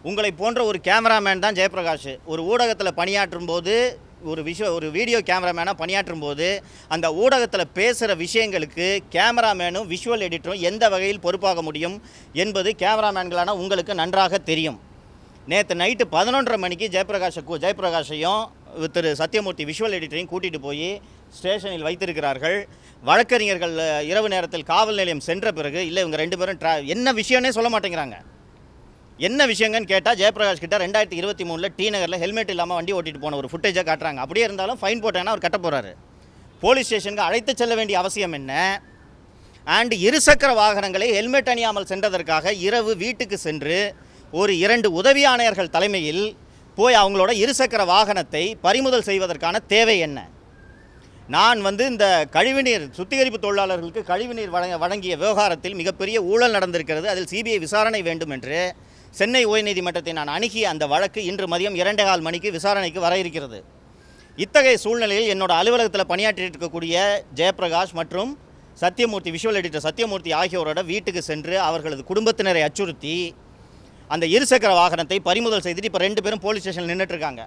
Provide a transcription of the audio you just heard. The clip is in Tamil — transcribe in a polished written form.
உங்களை போன்ற ஒரு கேமராமேன் தான் ஜெயபிரகாஷ். ஒரு ஊடகத்தில் பணியாற்றும் போது ஒரு வீடியோ கேமராமேனாக பணியாற்றும் போது அந்த ஊடகத்தில் பேசுகிற விஷயங்களுக்கு கேமராமேனும் விஷுவல் எடிட்டரும் எந்த வகையில் பொறுப்பாக முடியும் என்பது கேமராமேன்களான உங்களுக்கு நன்றாக தெரியும். நேற்று நைட்டு 11:30 மணிக்கு ஜெயபிரகாஷையும் திரு சத்தியமூர்த்தி விஷுவல் எடிட்டரையும் கூட்டிகிட்டு போய் ஸ்டேஷனில் வைத்திருக்கிறார்கள். வழக்கறிஞர்கள் இரவு நேரத்தில் காவல் நிலையம் சென்ற பிறகு இல்லை இவங்க 2 பேரும் என்ன விஷயம்னே சொல்ல மாட்டேங்கிறாங்க. என்ன விஷயங்கன்னு கேட்டால் ஜெயபிரகாஷ் கிட்ட 2023 டி நகரில் ஹெல்மெட் இல்லாமல் வண்டி ஓட்டிட்டு போன ஒரு ஃபுட்டேஜை காட்டுறாங்க. அப்படியே இருந்தாலும் ஃபைன் போட்டாங்கன்னா அவர் கட்ட போகிறாரு. போலீஸ் ஸ்டேஷனுக்கு அழைத்து செல்ல வேண்டிய அவசியம் என்ன? அண்ட் இருசக்கர வாகனங்களை ஹெல்மெட் அணியாமல் சென்றதற்காக இரவு வீட்டுக்கு சென்று ஒரு 2 உதவி ஆணையர்கள் தலைமையில் போய் அவங்களோட இருசக்கர வாகனத்தை பறிமுதல் செய்வதற்கான தேவை என்ன? நான் இந்த கழிவுநீர் சுத்திகரிப்பு தொழிலாளர்களுக்கு கழிவுநீர் வழங்கிய விவகாரத்தில் மிகப்பெரிய ஊழல் நடந்திருக்கிறது, அதில் சிபிஐ விசாரணை வேண்டும் என்று சென்னை உயர்நீதிமன்றத்தை நான் அணுகிய அந்த வழக்கு இன்று மதியம் 2:15 மணிக்கு விசாரணைக்கு வர இருக்கிறது. இத்தகைய சூழ்நிலையில் என்னோட அலுவலகத்தில் பணியாற்றிட்டு இருக்கக்கூடிய ஜெயபிரகாஷ் மற்றும் சத்தியமூர்த்தி விஷுவல் எடிட்டர் சத்தியமூர்த்தி ஆகியோரோட வீட்டுக்கு சென்று அவர்களது குடும்பத்தினரை அச்சுறுத்தி அந்த இருசக்கர வாகனத்தை பறிமுதல் செய்துட்டு இப்போ 2 பேரும் போலீஸ் ஸ்டேஷனில் நின்றுட்டுருக்காங்க.